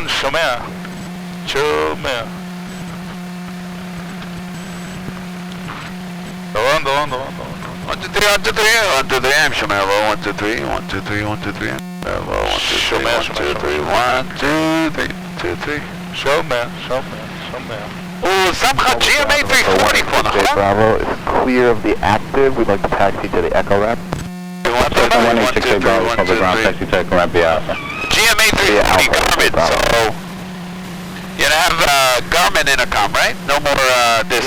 רון, שומע. שומע. דורון. 1, 2, 3, 1, 2, 3, 1, 2, 3, I'm שומע, 1, 2, 3, 1, 2, 3, 1, 2, 3, שומע. 1, 2, 3, 1, 2, 3. שומע. הוא שם לך GMA 340 פה, נכון? Bravo is clear of the active. We'd like to taxi to the Echo Ramp. 1, 2, 3, 1, 2, 3, 1, 2, 3. Taxi to Echo Ramp via Alpha. GMA 340 Garmin, so you have Garmin intercom, right? No more this.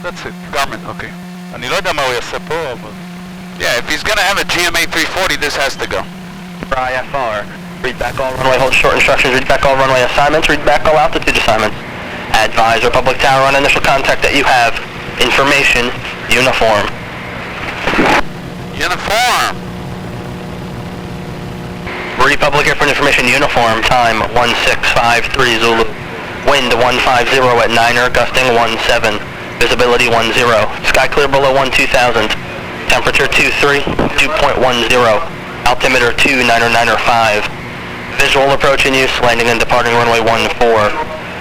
That's it. Garmin, okay. אני לא יודע מה הוא יעשה פה, אבל... Yeah, if he's gonna have a GMA 340, this has to go. IFR, read back all runway, hold short instructions, read back all runway assignments, read back all altitude assignments. Advise Republic Tower on initial contact that you have information, uniform. Uniform! Republic Airport information, uniform, time 1653 Zulu. Wind 150 at 9er, gusting 17. Visibility 10. Sky clear below 12,000. Temperature 23, 2.10. Altimeter 299.5. Visual approach in use, landing and departing runway 14.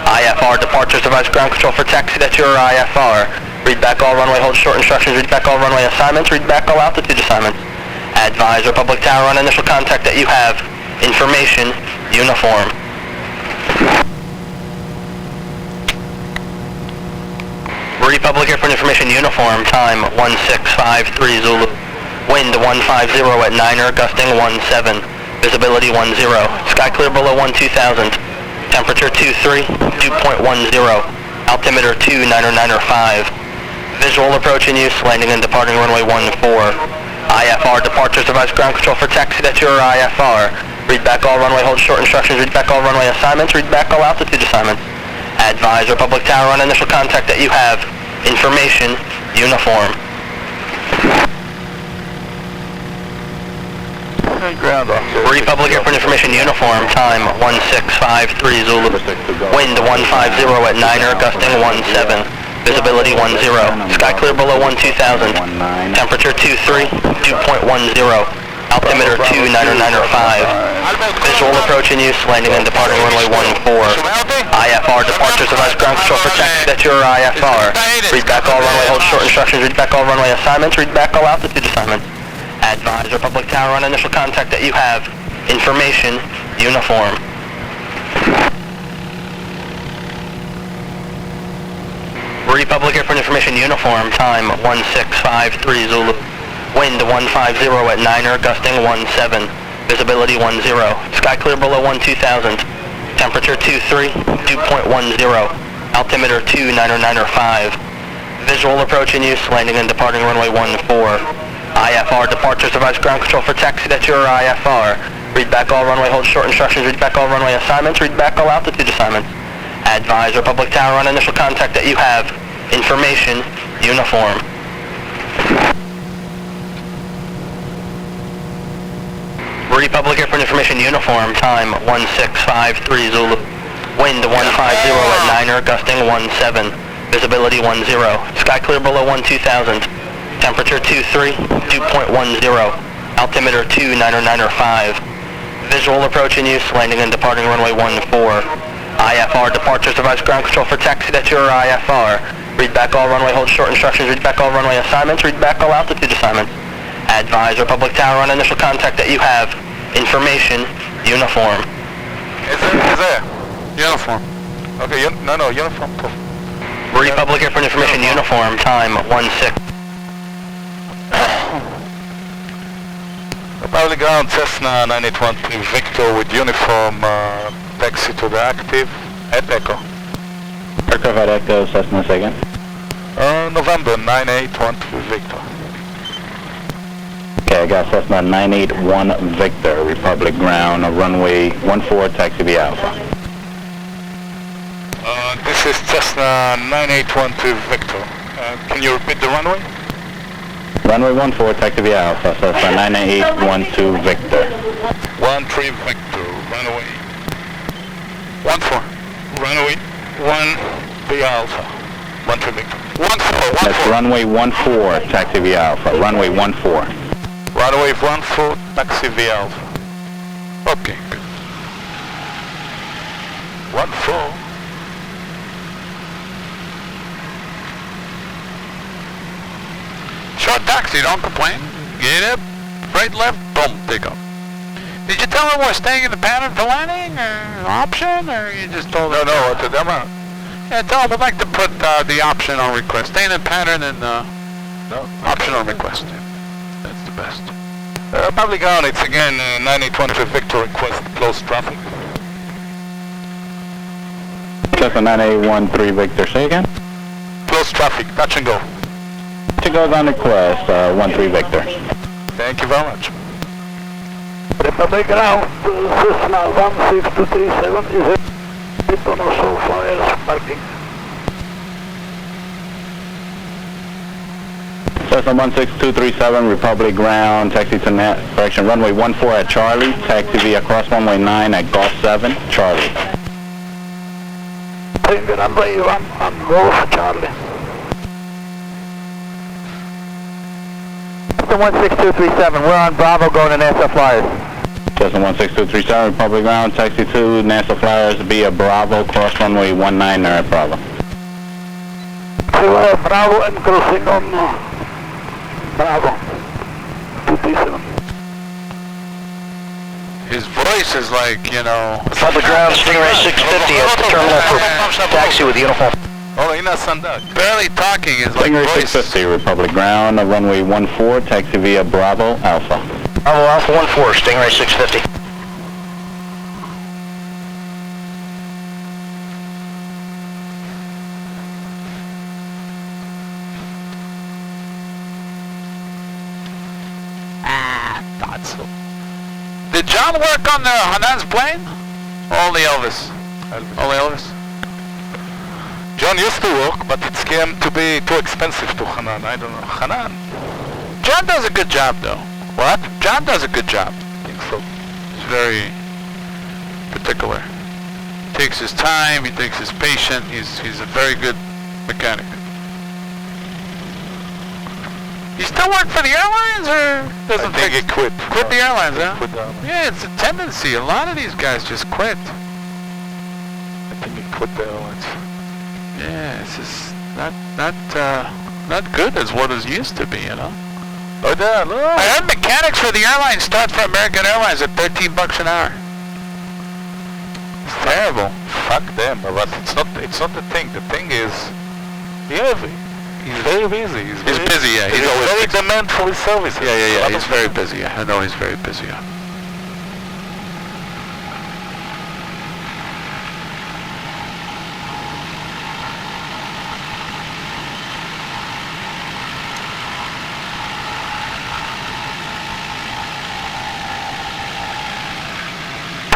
IFR departures, device ground control for taxi to your IFR. Read back all runway, hold short instructions, read back all runway assignments, read back all altitude assignments. Advise Republic Tower on initial contact that you have information, uniform. Republic Airport information, uniform, time 1653 Zulu. Wind 150 at 9er, gusting 17. Visibility 10. Sky clear below 12,000. Temperature 23, 2.10. Altimeter 299.5. Visual approach in use, landing and departing runway 14. IFR departures, device ground control for taxi to your IFR. Read back all runway, hold short instructions, read back all runway assignments, read back all altitude assignments. Advise Republic Tower on initial contact that you have information, uniform. Ground officer. Republic Airport information, uniform, time 1653 Zulu. Wind 150 at 9er, gusting 17. Visibility 10. Sky clear below 12,000. Temperature 23, 2.10. Altimeter 299.5. Visual approach in use, landing and departing runway 14. IFR departures, device ground control for taxi to your IFR. Read back all runway, hold short instructions, read back all runway assignments, read back all altitude assignments. Advise Republic Tower on initial contact that you have information, uniform. Republic Airport information, uniform, time 1653 Zulu. Wind 150 at 9er, gusting 17. Visibility 10. Sky clear below 12,000. Temperature 23, 2.10. Altimeter 299.5. Visual approach in use, landing and departing runway 14. IFR departures, device ground control for taxi to your IFR. Read back all runway, hold short instructions, read back all runway assignments, read back all altitude assignments. Advise Republic Tower on initial contact that you have information, uniform. Republic Airport information, uniform, time 1653 Zulu. Wind 150 at 9er, gusting 17. Visibility 10. Sky clear below 12,000. Temperature 23, 2.10. Altimeter 299.5. Visual approach in use, landing and departing runway 14. IFR departures, device ground control for taxi to your IFR. Read back all runway, hold short instructions, read back all runway assignments, read back all altitude assignments. Advise Republic Tower on initial contact that you have information, uniform. Is there? Uniform. Okay, uniform. Republic Airport information, uniform, time 16. Republic ground, Cessna 9813 Victor with uniform, taxi to the active at Echo. Aircraft at Echo, Cessna second. November 9813 Victor. Okay, I got Cessna 981 Victor, Republic ground, runway 14, taxi via Alpha. This is Cessna 9812 Victor. Can you repeat the runway? Runway 14, taxi via Alpha, Cessna 98812 Victor. 13 Victor, runway 14. Runway 1 via Alpha. 13 Victor. 14. That's runway 14, taxi via Alpha. Runway 14. Runway 14, taxi via Alpha. Okay, good. 1-4. Short taxi, don't complain. Get up, right, left, boom, take off. Did you tell them we're staying in the pattern for landing, or option, or you just told them? No, what to them? Yeah, tell them I'd like to put the option on request. Stay in the pattern and No. option on request. That's the best. Public ground, it's again 9812 Victor request close traffic. Cessna 9813 Victor, say again? Close traffic, touch and go. To goes on request, 13 Victor. Thank you very much. Republic ground, Cessna 16237 is it on also fires parking. Cessna 16237 Republic ground, taxi to correction, runway 14 at Charlie, taxi via cross runway 9 at Golf 7, Charlie. Taking the runway 1 on Golf Charlie. Cessna 16237, we're on Bravo going to NASA Flyers. Cessna 16237 Republic ground, taxi to NASA Flyers via Bravo, cross runway 19 at Bravo. To Bravo and crossing on Bravo 237. His voice is like, you know... Public ground, Stingray 650 at the terminal for taxi with uniform. Oh, Ina Sandak. Barely talking is like Stingray voice. 650 Republic ground, runway 14, taxi via Bravo, Alpha. Bravo Alpha 14, Stingray 650. Thought so. Did John work on the Hanan's plane? Only Elvis. Only Elvis? John used to work, but it came to be too expensive to Hanan. I don't know. Hanan? John does a good job though. What? John does a good job. I think so. He's very particular. Takes his time, he takes his patience, he's a very good mechanic. You still work for the airlines or doesn't I think he quit. Quit the airlines, huh? Quit the airlines. Yeah, it's a tendency. A lot of these guys just quit. I think he quit the airlines. Yeah, it's just not good as what it used to be, you know. Oh, yeah, no. I heard mechanics for the airlines start for American Airlines at $13 an hour. It's terrible. Fuck them, but it's not the thing. The thing is, he's very busy. He's busy, yeah. He's always very busy. demand for his services. Yeah. He's very busy. Yeah. I know he's very busy. Yeah.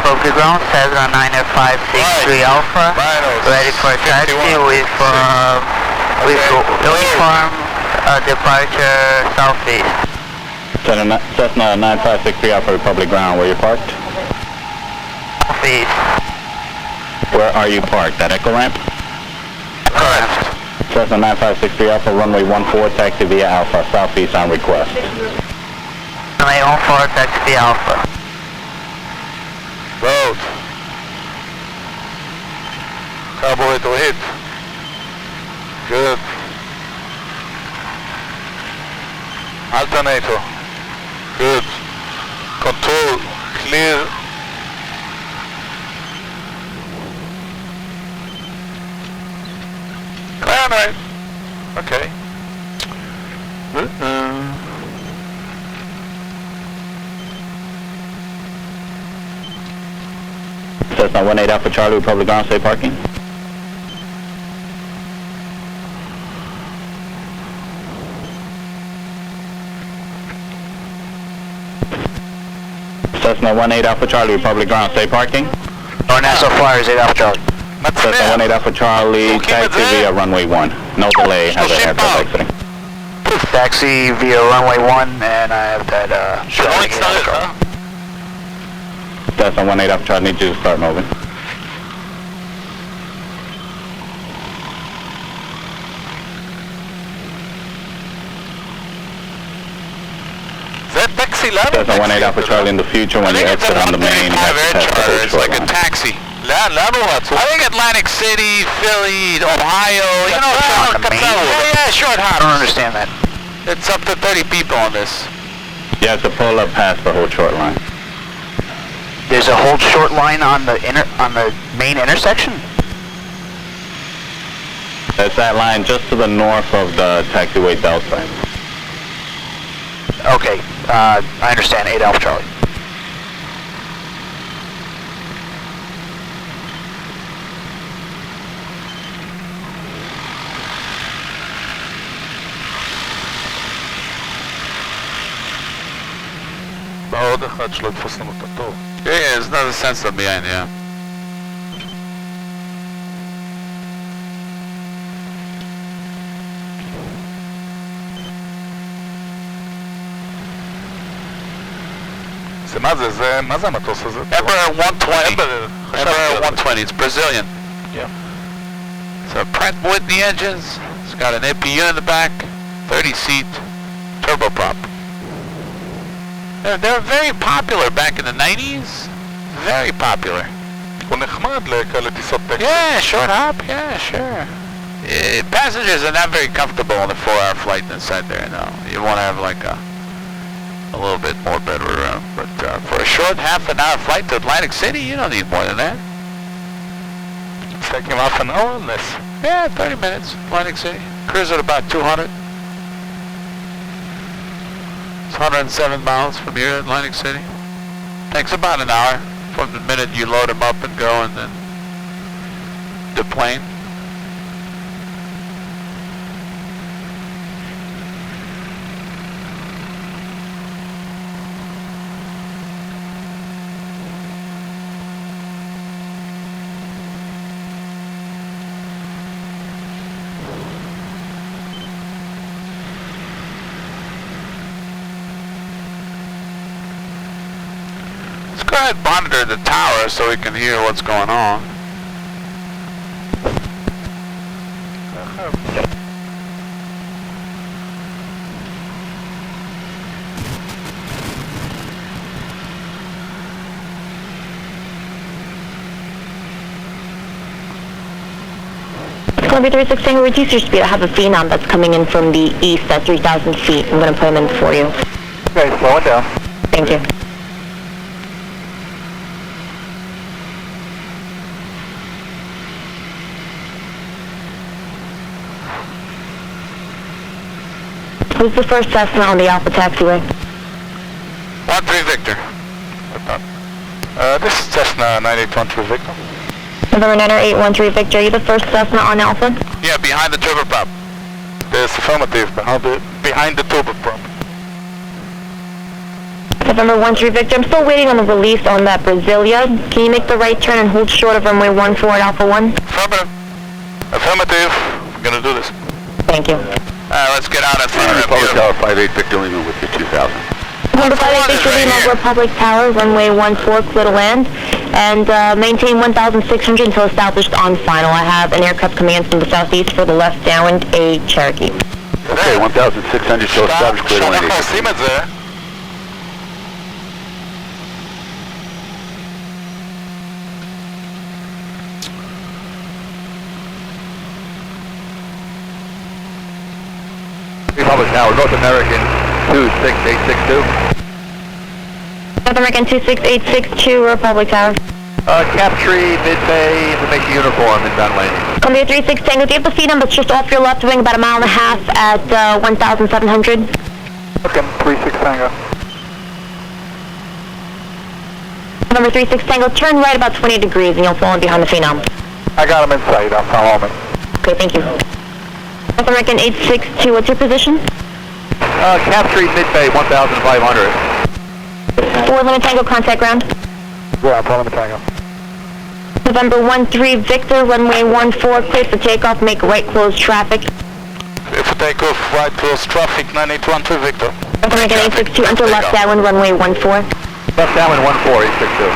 Public ground, Cessna 9563 Alpha, ready for taxi with uniform departure southeast. Cessna 9563 Alpha Republic ground, where you parked? Southeast. Where are you parked? At Echo Ramp? Correct. Cessna 9563 Alpha, runway 14, taxi via Alpha, southeast on request. Runway 14, taxi via Alpha. Road. Carburetor hit. Good. Alternator. Good. Control. Clear. Clear, right? Okay. Cessna 18 Alpha Charlie, Republic ground, stay parking. Cessna 18 Alpha Charlie, Republic ground, stay parking. Or NASA Flyers 8 Alpha Charlie. Cessna 18 Alpha Charlie, taxi via runway 1. No delay, has an aircraft exiting. Taxi via runway 1, and I have that, Charlie, huh? Cessna 18 Alpha Charlie, need you to start moving. That taxi level? Cessna 18 Alpha Charlie, in the future when you exit on the main, you have to test the It's like a taxi. לאן הוא רצו? I think Atlantic City, Philly, Ohio, you know, yeah, short hop. I don't understand that. It's up to 30 people on this. Yeah, it's a polar pass for hold short line. There's a hold short line on the main intersection? That's that line just to the north of the taxiway belt sign. Okay, I understand. 8 Alpha Charlie. עוד אחד שלא יתפוס לנו את הטוב. Yeah, there's another sensor behind, yeah. מה זה המטוס הזה? Embraer 120. Embraer 120, it's Brazilian. Yeah. It's a Pratt & Whitney engines. It's got an APU in the back, 30-seat turboprop. They're very popular back in the 90s. Very popular. הוא נחמד לכאלה טיסות טקסי. Yeah, short hop. Yeah, sure. Passengers are not very comfortable on a 4-hour flight inside there. No, you want to have like a little bit more better room. But for a short half-an-hour flight to Atlantic City, you don't need more than that. It's taking half an hour or less. Yeah, 30 minutes, Atlantic City. Cruise at about 200. It's 107 miles from here to Atlantic City. Takes about an hour from the minute you load them up and go and then deplane. Go ahead and monitor the tower so we can hear what's going on. Columbia 316, reduce your speed. I have a Phenom that's coming in from the east at 3,000 feet. I'm going to put him in for you. Okay, slow it down. Thank you. Who's the first Cessna on the Alpha taxiway? 1-3 Victor. This is Cessna 9813 Victor. November 9813 Victor, are you the first Cessna on Alpha? Yeah, behind the turboprop. There's affirmative behind the turboprop. November 13 Victor, I'm still waiting on the release on that Brasilia. Can you make the right turn and hold short of runway 14 at Alpha 1? Affirmative. Affirmative. We're gonna do this. Thank you. Let's get out in front of him. Republic Tower 58 Victor Lima with your 2000. Number 58 Victor Lima, Republic Tower, runway 14, clear to land, and maintain 1,600 until established on final. I have an aircraft coming in from the southeast for the left downwind, a Cherokee. Okay, 1,600 till established clear to land. שאנחנו עושים את זה, Republic Tower, North American 26862. North American 26862, Republic Tower. Captree, mid-bay, information uniform, inbound landing. Columbia 36 Tango, do you have the feed number just off your left wing, about a mile and a half at 1,700? Okay, 36 Tango. Number 36 Tango, turn right about 20 degrees and you'll fall in behind the Phenom. I got him in sight, I'll follow him. Okay, thank you. North American 862, what's your position? Captree, mid-bay, 1,500. 4 Lima Tango, contact ground. Yeah, I'll follow him in Tango. November 13 Victor, runway 14, clear for takeoff, make right close traffic. if we take off right close traffic 9813 Victor. North American 862, enter left downwind, runway 14. Left downwind 14, 862.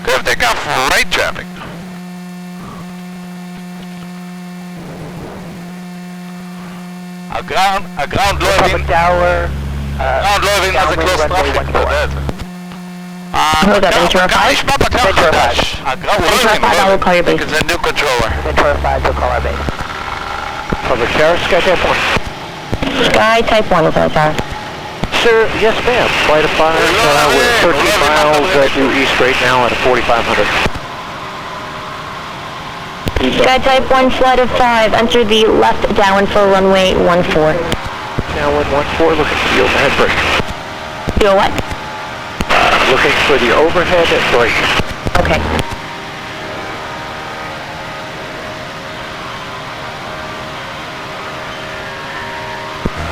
Go take off right traffic. הגראונד לא הבין, Tower, הגראונד לא הבין מה זה close traffic, אתה יודע את זה. Hold up, Ventura 5. Ventura 5. Ventura 5, I will call your base. It's a new controller. Ventura 5, you'll call our base. Public Tower, Sky Type 1. Sky Type 1 is our tower. Sir, yes ma'am. Flight of fire, we're 13 miles due east right now at 4,500. Sky Type 1, flight of 5, enter the left downwind for runway 14. Downwind 14, looking for the overhead brake. Do a what? Looking for the overhead brake. Okay.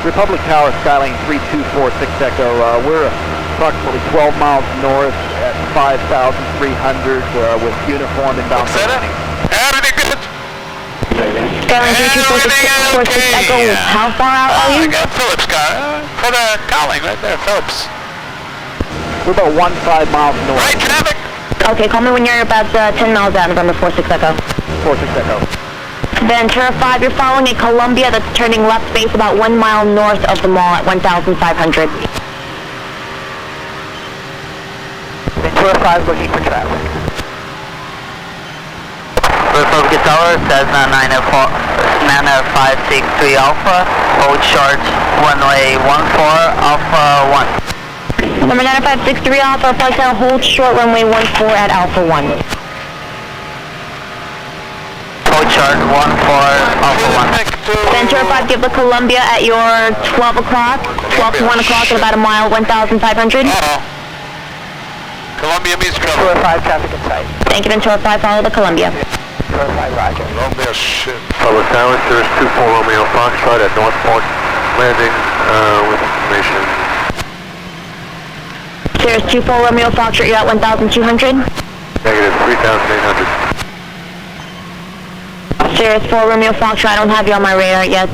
Republic Tower, Skylane 3246 Echo. We're approximately 12 miles north at 5,300 with uniform inbound. Everything good? Skylane 3246 Echo, how far out are I you? got Phillips car. For the calling right there, Phillips. We're about 15 miles north. Right traffic? Okay, call me when you're about 10 miles out, November 46 Echo. 46 Echo. Ventura 5, you're following a Columbia that's turning left base about 1 mile north of the mall at 1,500. Ventura 5 looking for traffic. Republic Tower, Cessna 90563 Alpha, hold short, runway 14, Alpha 1. Number 90563 Alpha, approach now, hold short, runway 14 at Alpha 1. Hold short, 14, Alpha 1. Ventura 5, give the Columbia at your 12 o'clock, 12 to 1 o'clock at about a mile, 1,500. Columbia means trouble. Ventura 5 traffic in sight. Thank you, Ventura 5, follow the Columbia. Ventura 5, roger. Columbia shit. Public Tower, Cirrus 24 Romeo Foxtrot at Northport Landing with information. Cirrus 24 Romeo Foxtrot, you're at 1,200. Negative 3,800. Cirrus 4 Romeo Foxtrot, I don't have you on my radar yet.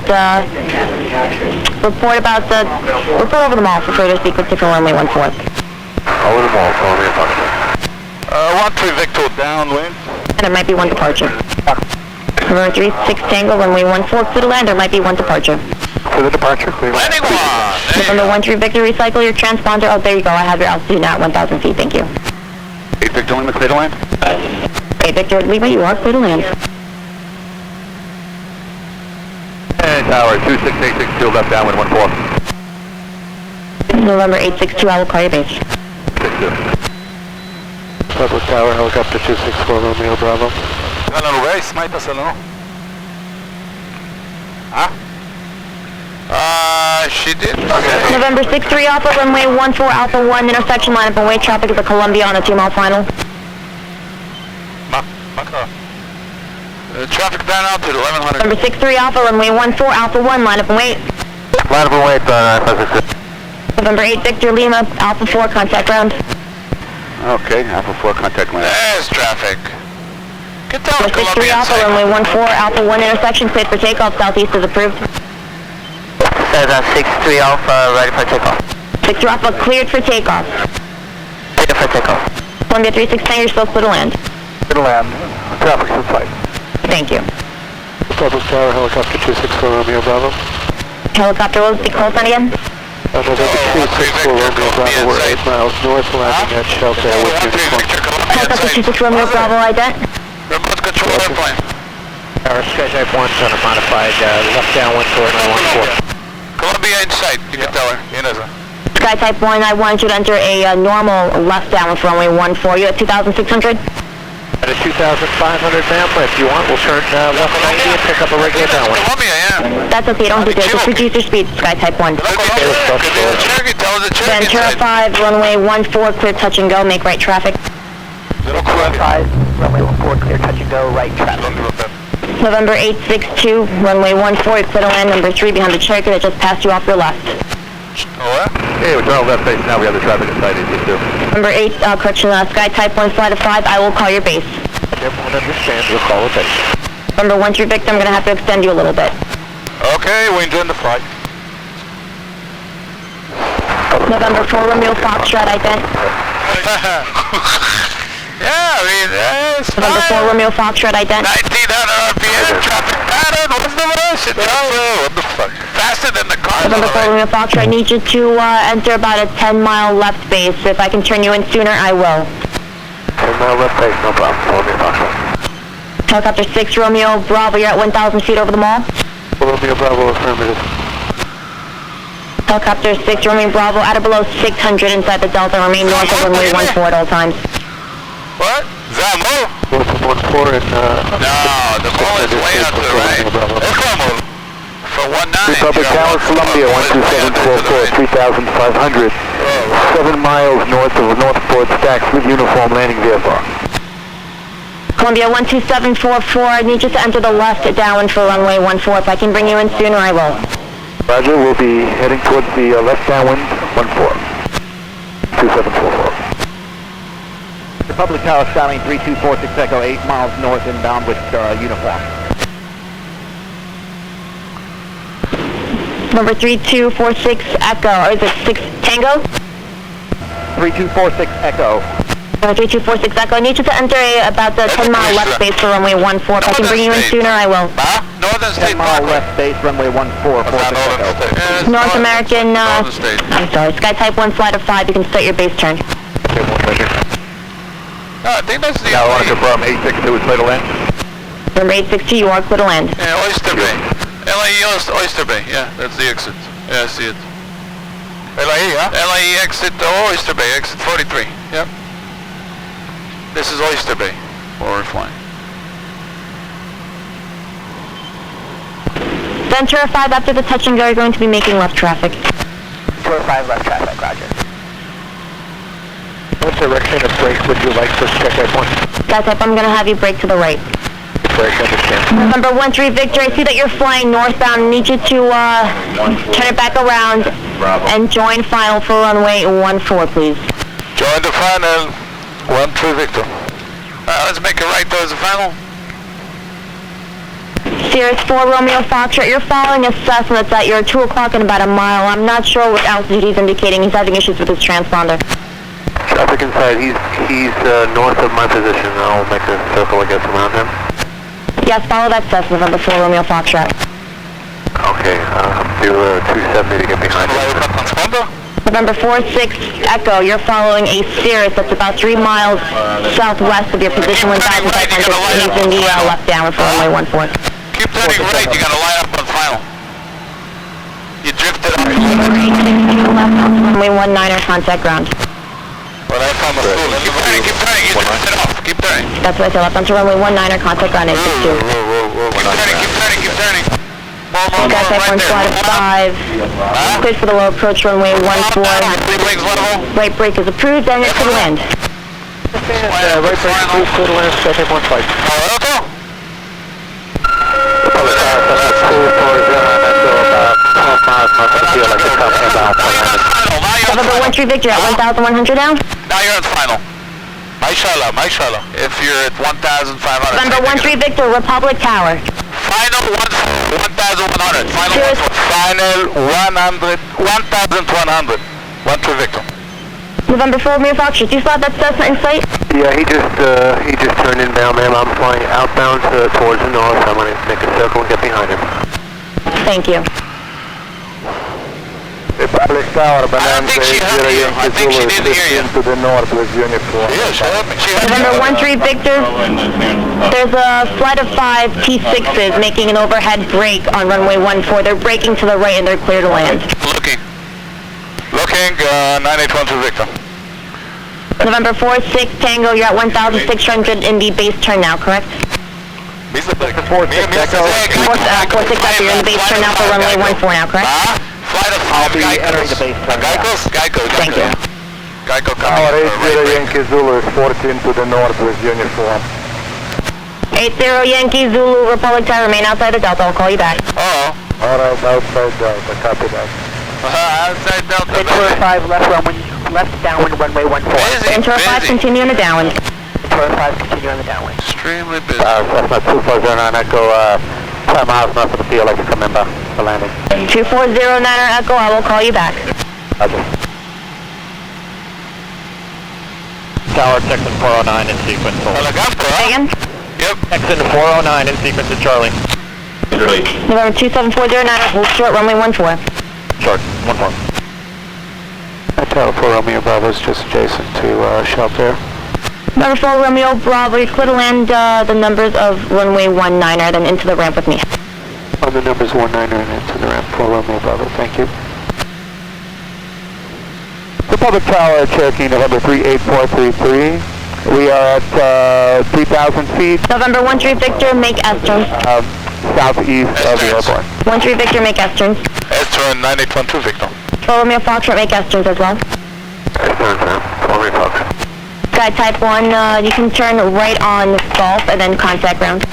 Report over the mall for further sequence for runway 14. Over the mall, Romeo Foxtrot. 13 Victor downwind. And there might be one departure. November 36 Tango, runway 14, clear to land, there might be one departure. For the departure, clear. Landing one! November 13 Victor, recycle your transponder. Oh, there you go, I have your altitude now at 1,000 feet, thank you. 8 Victor Lima, clear to land. 8 Victor Lima, you are clear to land. And Tower 26862 left downwind 14. November 862, I will call your base. 62. Public Tower, helicopter 264 Romeo Bravo. Hello, where is my Hello? Huh? She did. Okay. November 63 Alpha, runway 14 Alpha 1, intersection lineup and wait traffic at the Columbia on a 2-mile final. Traffic down out to 1100. November 63 Alpha, runway 14 Alpha 1, lineup and wait. Line up and wait, 566. November 8 Victor Lima, Alpha 4, contact ground. Okay, Alpha 4, contact land. There's traffic. Get down, November 63 Columbia. Alpha, runway 14 Alpha 1, intersection cleared for takeoff, southeast is approved. Cessna 63 Alpha, ready for takeoff. 63 Alpha, cleared for takeoff. Ready for takeoff. Columbia 369, you're supposed to land. Clear to land. Traffic's in sight. Thank you. Public Tower, helicopter 264 Romeo Bravo. Helicopter, what was the call sign again? November 264 Romeo Bravo, we're 8 miles north, landing at shelter with uniform. Helicopter 26 Romeo Bravo, ident. Remote control airplane. Our Sky Type 1's on a modified left downwind for 914. Columbia in sight. You can tell her. Sky Type 1, I want you to enter a normal left downwind for runway 14. You at 2,600? At a 2,500, ma'am, if you want, we'll turn left 90 and pick up a regular downwind. Columbia, yeah. That's okay, don't do that. Just reduce your speed, Sky Type 1. Could be the Cherokee. Tell her the Cherokee. Ventura 5, runway 14, clear touch and go, make right traffic. Ventura 5, runway 14, clear touch and go, right traffic. November 862, runway 14, clear to land, number 3 behind the Cherokee that just passed you off your left. Hey, we're turning left face now, we have the traffic inside AC2. Number 8, correction, Sky Type 1, flight of 5, I will call your base. Everyone understands, we'll call it base. Number 13 Victor, I'm going to have to extend you a little bit. Okay, we're enjoying the flight. November 4, Romeo Foxtrot, ident. Yeah, I mean, it's November 4, fine. Romeo Foxtrot, ident. 1900 RPM, traffic pattern, what's the motion? What the fuck? faster than the car. November 4 Romeo Foxtrot, I need you to enter about a 10-mile left base. If I can turn you in sooner, I will. 10-mile left base, no problem. Romeo Foxtrot. Helicopter 6 Romeo Bravo, you're at 1,000 feet over the mall. Romeo Bravo, affirmative. Helicopter 6 Romeo Bravo, at or below 600 inside the Delta, remain north of runway 14 at all times. What? Is that a move? North of 14 and, No, the ball is way out to the right. It's a move. For 19. Republic Tower, Columbia, 12744, 3,500. 7 miles north of Northport, stacks with uniform landing VFR. Columbia 12744, I need you to enter the left downwind for runway 14. If I can bring you in sooner, I will. Roger, we'll be heading towards the left downwind, 14. 2744. Republic Tower, Skyline 3246 Echo, 8 miles north inbound with uniform. Number 3246 Echo, or is it 6 Tango? 3246 Echo. 3246 Echo, I need you to enter about the 10-mile left base for runway 14. If I can bring you in sooner, I will. Huh? Northern State 10-mile left base, runway 14, 46 Echo. North American, Northern State. I'm sorry, Sky Type 1 flight of 5, you can start your base turn. No, I think that's the Now I want to confirm 862 is clear to land. Number 862, you are clear to land. Yeah, Oyster Bay. LAE Oyster Bay, yeah, that's the exit. Yeah, I see it. LAE, huh? LAE exit Oyster Bay, exit 43, yep. This is Oyster Bay, where we're flying. Ventura 5, after the touch and go, you're going to be making left traffic. Ventura 5 left traffic, roger. What direction of brakes would you like for check that point? Sky Type, I'm going to have you brake to the right. Brake, understand. Number 13 Victor, I see that you're flying northbound. I need you to turn it back around and join final for runway 14, please. Join the final. 13 Victor. Let's make a right towards the final. Sirius 4 Romeo Foxtrot, you're following a Cessna that's at your 2 o'clock in about a mile. I'm not sure what altitude he's indicating. He's having issues with his transponder. Traffic inside, he's north of my position. I'll make a circle, I guess, around him. Yes, follow that Cessna, number 4 Romeo Foxtrot. Okay, do 270 to get behind him. November 46 Echo, you're following a Cirrus that's about 3 miles southwest of your position, 1,500. He's in the left downwind for runway 14. Keep turning right, you gotta line up on final. You drifted up. Runway 19er, contact ground. When I found the school, Keep turning, you drifted off, keep turning. That's what I said, left onto runway 19er, contact ground 862. Keep turning. More, Sky Type 1 flight of 5. Cleared for the low approach runway 14. Right brake is approved and it's to the land. Right brake, please, clear to land, Sky Type 1 flight. November 13 Victor at 1,100 now. Now you're at final. Mashallah. If you're at 1,500. November 13 Victor, Republic Tower. Final 1,100. Final 100, 1,100. 13 Victor. November 4 Romeo Foxtrot, do you still have that Cessna in sight? Yeah, he just turned inbound, ma'am. I'm flying outbound towards the north. I'm going to make a circle and get behind him. Thank you. Republic Tower, I think she heard you. I think she didn't hear you. to the north with uniform. Yeah, she heard me. November 13 Victor, there's a flight of 5 T6s making an overhead brake on runway 14. They're braking to the right and they're clear to land. Looking. 9812 Victor. November 46 Tango, you're at 1,600 in the base turn now, correct? 46 Echo. 46 Echo, you're in the base turn now for runway 14 now, correct? Flight of 5 I'll be entering the base turn now. Geico. Thank you. Geico Tower coming. 80 Yankee Zulu is 14 to the north with uniform. 80 Yankee Zulu, Republic Tower, remain outside the Delta. I'll call you back. Uh-oh. Alright, outside Delta, copy that. Outside Delta. Ventura 5 left downwind runway 14. Ventura 5, continue on the downwind. Ventura 5 continue on the downwind. Extremely busy. Cessna 2409 Echo, 10 miles north of the field, I can come in for landing. 2409er Echo, I will call you back. Roger. Tower, Texan 409 in sequence. Helicopter, huh? Again? Yep. Texan 409 in sequence to Charlie. November 27409, hold short, runway 14. Short, 14. Tower 4 Romeo Bravo is just adjacent to shelter. Number 4 Romeo Bravo, you're clear to land the numbers of runway 19er, then into the ramp with me. On the numbers 19er and into the ramp 4 Romeo Bravo, thank you. Republic Tower, Cherokee, November 38433. We are at 3,000 feet. November 13 Victor, make S-turns. Southeast of the airport. 13 Victor, make S-turns. S-turn 9812 Victor. 4 Romeo Foxtrot, make S-turns as well. S-turn, 4 Romeo Foxtrot. Sky Type 1, you can turn right on Golf and then contact ground.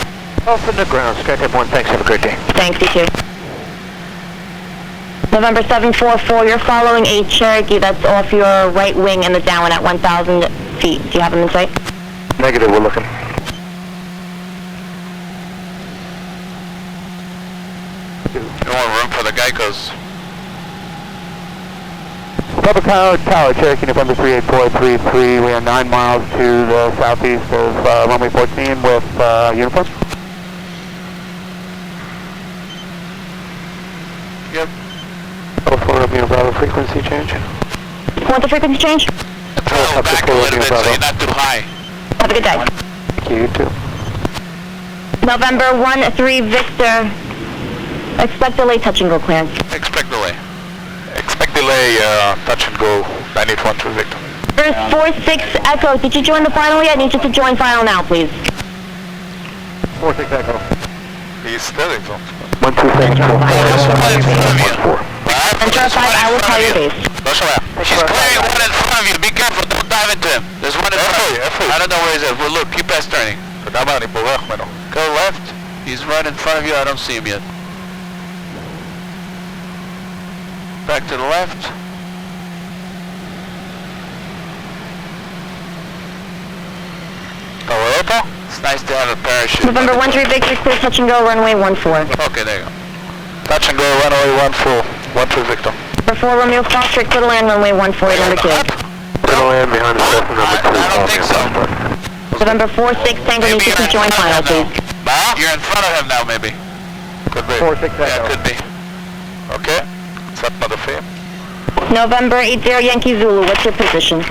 Off in the ground, Sky Type 1, thanks, have a great day. Thanks, you too. November 744, you're following a Cherokee that's off your right wing in the downwind at 1,000 feet. Do you have him in sight? Negative, we're looking. You want room for the Geicos. Republic Tower, Cherokee, November 38433. We are 9 miles to the southeast of runway 14 with uniform. Yep. 4 Romeo Bravo, frequency change. Want the frequency change? Throw back a little bit so you're not too high. Have a good day. Thank you, you too. November 13 Victor, expect delay touch and go clearance. Expect delay. Expect delay, touch and go 9812 Victor. First 46 Echo, did you join the final yet? I need you to join final now, please. 46 Echo. He's still exhausted. 127. Enter 5, I will call your base. She's clearing one in front of you. Be careful. Don't dive into him. There's one in front of you. I don't know where he's at. Well, look, keep fast turning. Go left. He's right in front of you. I don't see him yet. Back to the left. It's nice to have a parachute. November 13 Victor, clear touch and go, runway 14. Okay, there you go. Touch and go runway 14 Victor. Number 4 Romeo Foxtrot, clear to land, runway 14, number 2. Gonna land behind the Cessna number 2. I don't think so. November 46 Tango, need you to join final, please. You're in front of him now, maybe. Could be. 46 Yeah, Echo. could be. Okay. Satma the fame. November 80 Yankee Zulu, what's your position?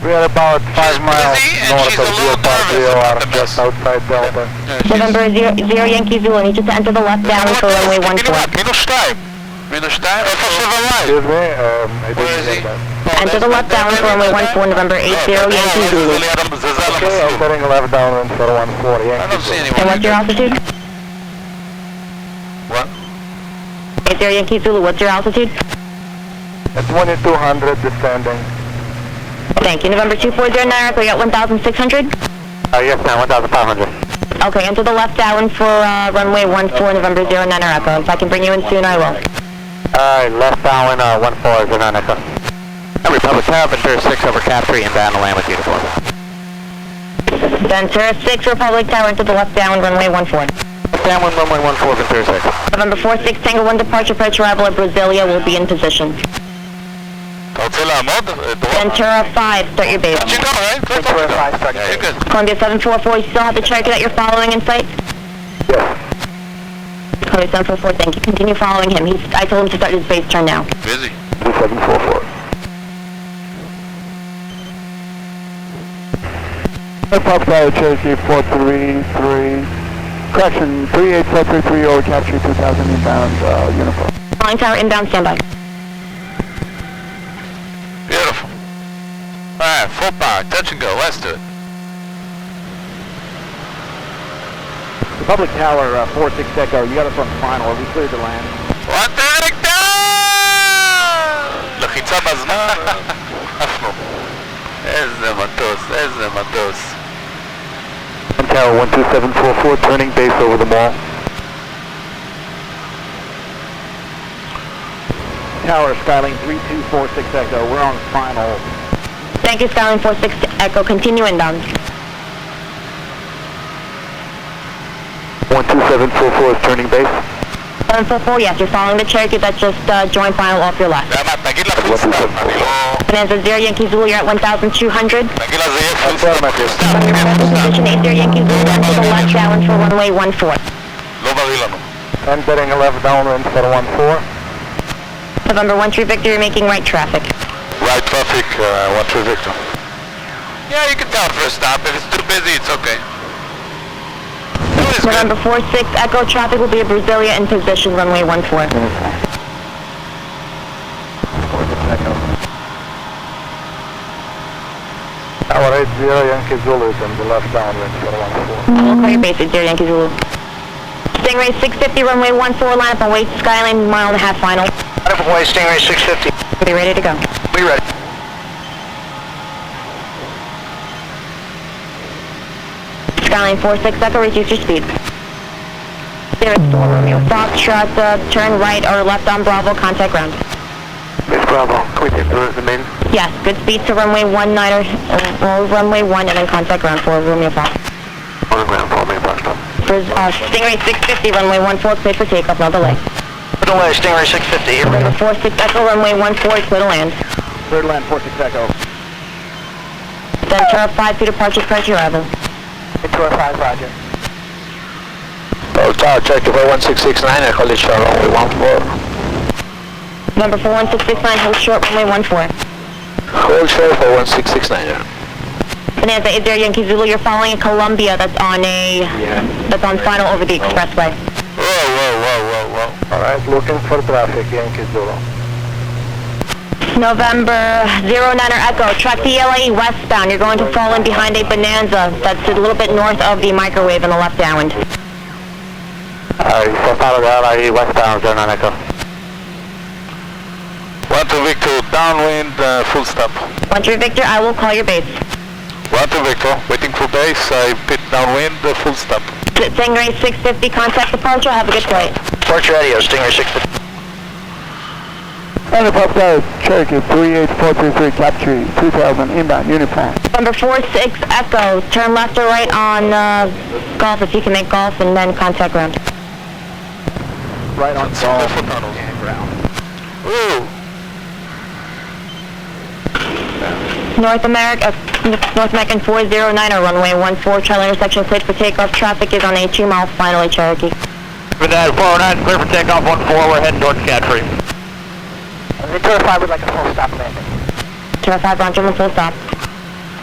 We are about 5 miles busy and north she's of a little Geopart nervous about the just mess. outside Delta. November 0 Yankee Zulu, I need you to enter the left down for runway 14. מינוס 2. Minus time? איפה 7 Excuse me, I Where didn't is he? get that. Enter the left down for runway 14, November 80 Yankee Zulu. זה ליד המזזה על Okay, I'm המסלול. setting left downwind for 140. I don't see anyone. And what's your altitude? What? 80 Yankee Zulu, what's your altitude? At 2200 descending. Thank you. November 2409, Echo, you got 1,600? Yes ma'am, 1500. Okay, enter the left down for runway 14, November 09 Echo. If I can bring you in soon, I will. Alright, left downwind 1409 Echo. Republic Tower, Ventura 6 over Cap 3 and down to land with uniform. Ventura 6, Republic Tower, into the left down, runway 14. Downwind runway 14, Ventura 6. November 46, Tango 1 departure, approach arrival at Brasilia will be in position. אתה רוצה לעמוד? Ventura 5, start your base. Let you go, right? Ventura 5 starting. You're good. Columbia 744, you still have the Cherokee that you're following in sight? Yes. Columbia 744, thank you. Continue following him. I told him to start his base turn now. Busy. 744. Republic Tower, Cherokee 433. Correction, 38433 over capture 2000 inbound uniform. Calling tower inbound, standby. Beautiful. Alright, full power. Touch and go. Let's do it. Republic Tower, 46 Echo, you got us on final. Are we cleared to land? One thing לחיצה בזמן. עפנו. איזה מטוס, איזה מטוס. Tower 12744, turning base over the mall. Tower, Skyline 3246 Echo, we're on final. Thank you, Skyline 46 Echo. Continue inbound. 12744 is turning base. 744, yes, you're following the Cherokee that just joined final off your left. למה? תגיד לה full stop, אני לא... Bonanza 0 Yankee Zulu, you're at 1,200. תגיד לה זה יהיה full stop. Position 80 Yankee Zulu, enter the left down for runway 14. לא בריא לנו. Entering 11 downwind for 14. November 13 Victor, you're making right traffic. Right traffic, 13 Victor. Yeah, you can tell for a stop. If it's too busy, it's okay. It's good. November 46 Echo, traffic will be at Brasilia in position, runway 14. Tower 80 Yankee Zulu is on the left downwind for 14. We'll call your base at 0 Yankee Zulu. Stingray 650, runway 14, line up on way to Skyline, mile and a half final. Line up on way, Stingray 650. Be ready to go. We ready. Skyline 46 Echo, reduce your speed. There is Storm Romeo. Foxtrot, turn right or left on Bravo, contact ground. Miss Bravo, can we take the main? Yes, good speed to runway 19 or runway 1 and then contact ground for Romeo Fox. On the ground for me, Foxtrot. For Stingray 650, runway 14, clear for takeoff, no delay. Put away, Stingray 650, here we go. November 46 Echo, runway 14, clear to land. Third land, 46 Echo. Then turn 5 feet departure, pressure arrival. Tour 5, roger. Oh, Tower, check the 1669 and hold it short runway 14. Number 41669, hold short, runway 14. Hold short for 1669. Bonanza 80 Yankee Zulu, you're following a Columbia that's on final over the expressway. Whoa. Alright, looking for traffic, Yankee Zulu. November 09er Echo, track the LA westbound. You're going to fall in behind a Bonanza that's a little bit north of the microwave in the left downwind. So follow the LA westbound, 09 Echo. 12 Victor, downwind, full stop. 13 Victor, I will call your base. 12 Victor, waiting for base, I pit downwind, full stop. Stingray 650, contact departure, have a good flight. Departure radio, Stingray 650. And the pop guys, Cherokee 38433, capture 2000 inbound uniform. November 46 Echo, turn left or right on Golf if you can make Golf and then contact ground. Right on Golf and ground. Ooh. North American 409 or runway 14, Charlie intersection cleared for takeoff. Traffic is on a 2-mile final, Cherokee. For that, 409, clear for takeoff, 14, we're heading towards Catfree. Tour 5 would like a full stop landing. Tour 5, roger, full stop.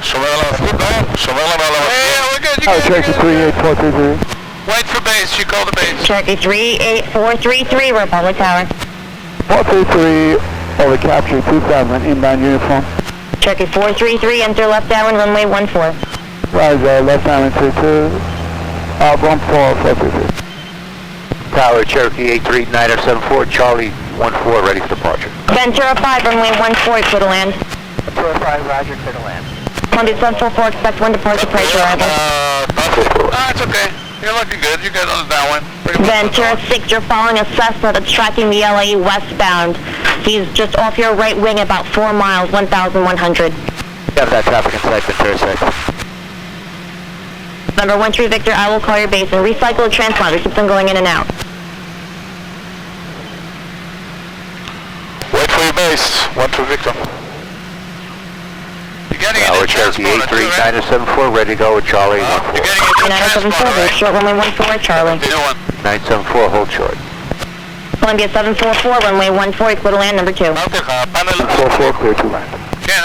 שומר על המסלול, שומר לנו על המסלול. Yeah, we're good, Oh, you're good, Cherokee you're good. 38433. Wait for base, you call the base. Cherokee 38433, Republic Tower. 433 over capture 2000 inbound uniform. Cherokee 433, enter left downwind, runway 14. Roger, left downwind 22. 14, 433. Tower, Cherokee 83974, Charlie 14, ready for departure. Ventura 5, runway 14, clear to land. Tour 5, roger, clear to land. Columbia 744, expect 1 departure, pressure arrival. It's okay. You're looking good, you're good on the downwind. Ventura 6, you're following a Cessna that's tracking the LA westbound. He's just off your right wing about 4 miles, 1,100. Got that traffic in sight, Ventura 6. Number 13 Victor, I will call your base and recycle the transponder. Keep them going in and out. Wait for your base, 12 Victor. You're getting it Tower, in Cherokee transponder too, right? 83974, ready to go with Charlie You're 14. getting it in 974, transponder, very right? short, runway 14, Charlie. New one. 974, hold short. Columbia 744, runway 14, clear to land, number 2. אמרתי לך, הפאנל... 44, clear to land. כן,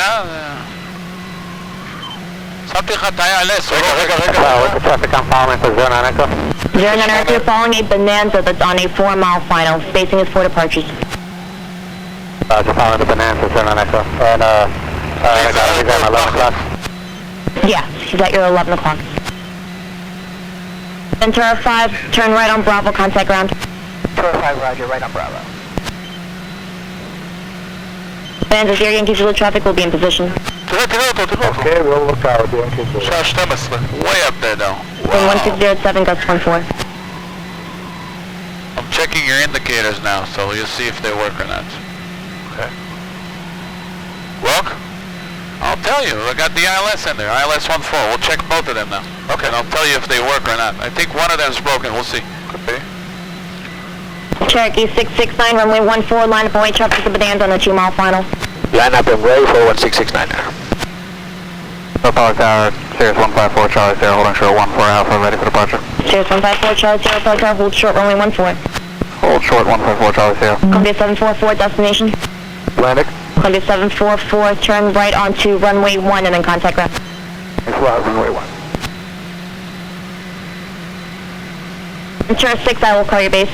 שמתי לך את ה-ILS. רגע. Tower, the traffic I'm following for 09 Echo. 09 Earth, you're following a Bonanza that's on a 4-mile final. Spacing is 4 departures. Roger, following the Bonanza, 09 Echo. And, I got him, he's at 11 o'clock. Yeah, he's at your 11 o'clock. Ventura 5, turn right on Bravo, contact ground. Tour 5, roger, right on Bravo. Bonanza 0 Yankee Zulu traffic will be in position. תראה אותו. Okay, we'll look out, Yankee Zulu. שעה 12. Way up there though. Wind 1607, gust 14. I'm checking your indicators now, so you'll see if they work or not. Okay. Work? I'll tell you, I got the ILS in there, ILS 14. We'll check both of them now. Okay. And I'll tell you if they work or not. I think one of them's broken, we'll see. Could be. Cherokee 669, runway 14, line up and wait traffic to Bonanza on the 2-mile final. Line up and way for 1669 there. Power Tower, Sirius 154, Charlie, Sierra, holding short 14 Alpha, ready for departure. Cheers, 154 Charlie Sierra, Public Tower, hold short, runway 14. Hold short 154 Charlie Sierra. Columbia 744, destination. Atlantic. Columbia 744, turn right onto runway 1 and then contact ground. Thanks a lot, runway 1. Ventura 6, I will call your base.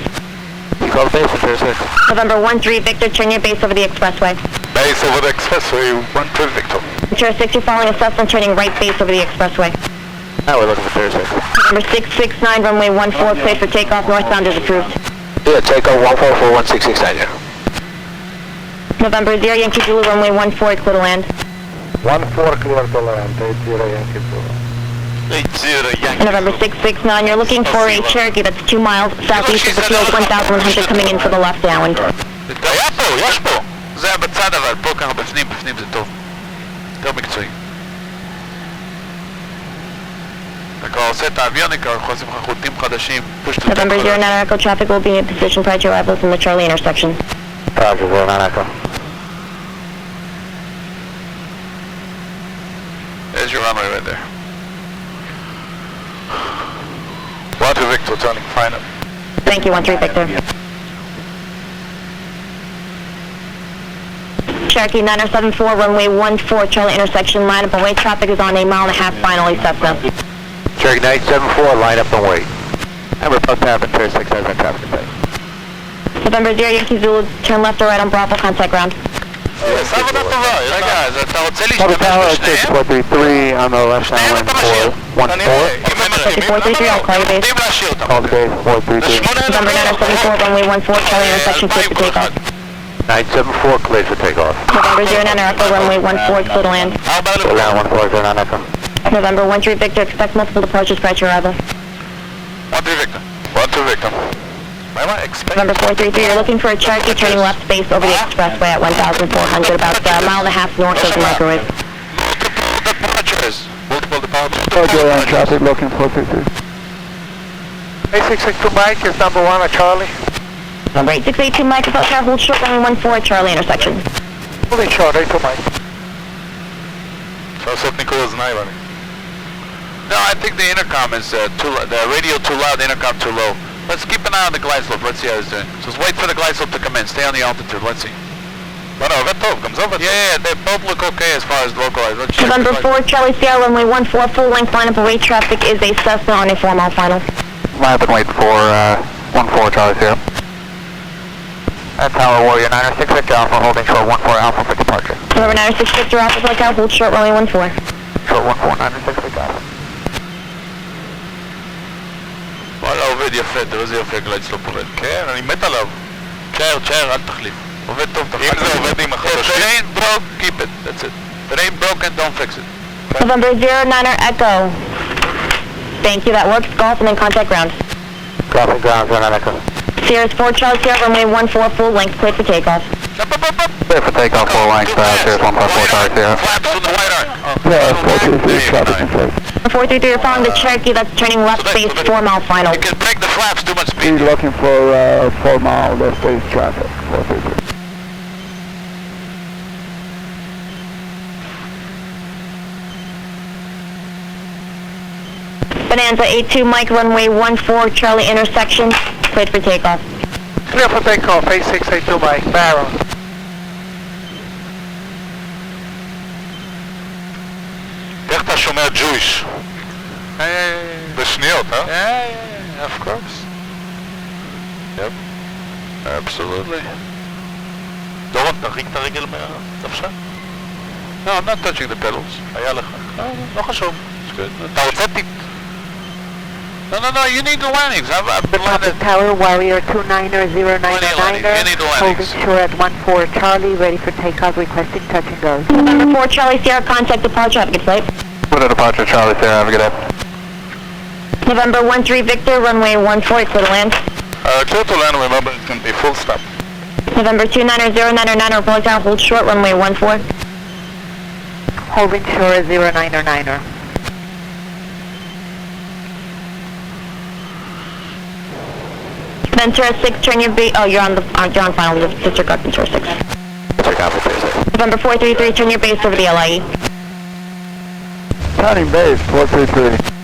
You call the base, Ventura 6. November 13 Victor, turn your base over the expressway. Base over the expressway, 13 Victor. Ventura 6, you're following a Cessna, turning right base over the expressway. Now we're looking for Ventura 6. Number 669, runway 14, cleared for takeoff, northbound is approved. Yeah, takeoff 1441669, yeah. November 0 Yankee Zulu, runway 14, clear to land. 14 clear to land, 80 Yankee Zulu. 80 Yankee. November 669, you're looking for a Cherokee that's 2 miles southeast of the field, 1100 coming in for the left downwind. היה פה, יש פה. זה היה בצד אבל, פה ככה בפנים זה טוב. יותר מקצועי. אתה כבר עושה את האביוניקה, אנחנו עושים לך חוטים חדשים. November 09 Echo traffic will be in position prior to arrival from the Charlie intersection. Roger, 09 Echo. There's your runway right there. 12 Victor, turning final. Thank you, 13 Victor. Cherokee 9074, runway 14, Charlie intersection, line up and wait. Traffic is on a 1.5 finally, Cessna. Cherokee 974, line up and wait. And we're supposed to have Ventura 6 as our traffic control. November 0 Yankee Zulu, turn left or right on Bravo, contact ground. עבודה טובה, רגע, אז אתה רוצה להשתמש בשניהם? 433 on the left downwind for 433, I'll call your base. עומדים להשאיר אותם. Call the base, 433. November 974, runway 14, Charlie intersection, cleared for takeoff. 974 cleared for takeoff. November 09 Echo, runway 14, clear to land. Land 1409 Echo. November 13 Victor, expect multiple departures prior to arrival. 13 Victor. 12 Victor. November 433, you're looking for a Cherokee turning left base over the expressway at 1400, about a mile and a half north of the microwave. Multiple departures. Roger, on traffic looking 433. 8662 Mike is number 1 at Charlie. Number 8682 Mike, about car, hold short, runway 14, Charlie intersection. Holding short, 82 Mike. אפשר לעשות ניקוי אוזניים, אני. No, I think the intercom is too loud. The radio too loud, the intercom too low. Let's keep an eye on the glide slope. Let's see how it's doing. Just wait for the glide slope to come in. Stay on the altitude. Let's see. לא, עובד טוב, גם זה עובד טוב. Yeah, they both look okay as far as localized. Let's check November the 4 Charlie Sierra, runway 14, full length lineup away. Traffic is a Cessna on a 4 mile final. Line up and wait for 14 Charlie Sierra. That's Tower Warrior 906 Victor Alpha, holding short 14 Alpha for departure. November 96 Victor Alpha, Flight Tower, hold short, runway 14. Short 14 906 Victor Alpha. וואלה, עובד יפה, תראו איזה יפה הגלייד סלופ עובד. כן, אני מת עליו. צ'אר, אל תחליף. עובד טוב, תחליף. אם זה עובד עם If it החדשים. ain't broke, keep it. That's it. If it ain't broken, don't fix it. November 09 Echo. Thank you, that works. Golf and then contact ground. Crossing ground, 09 Echo. Sierra's 4 Charlie Sierra, runway 14, full length, cleared for takeoff. Clear for takeoff, full length, Sierra 154 Charlie Sierra. Flaps on the white arc. Yeah, 433 traffic control. 433, you're following the Cherokee that's turning left base, 4 mile final. You can break the flaps, too much speed. He's looking for 4 mile left base traffic, 433. Bonanza 82 Mike, runway 14, Charlie intersection, cleared for takeoff. Clear for takeoff, 8682 Mike, barrel. איך אתה שומע ג'ויש? בשניות, אה? Yeah, of course. Yep. Absolutely. דורון, תרחיק את הרגל מהדוושה. No, I'm not touching the pedals. היה לך. לא חשוב. אתה רוצה טיפ? No, you need the landings. I've been landed. Tower Warrior 2900909er, You need the holding landings. short at 14 Charlie, ready for takeoff, requesting touch and go. November 4 Charlie Sierra, contact departure, have a good flight. Put a departure, Charlie Sierra, have a good day. November 13 Victor, runway 14, clear to land. Clear to land, remember it can be full stop. November 2900909, report down, hold short, runway 14. Holding short 0909er. Ventura 6, turn your base, oh, you're on final, disregard Ventura 6. Disregard Ventura 6. November 433, turn your base over the LIE. Turning base, 433.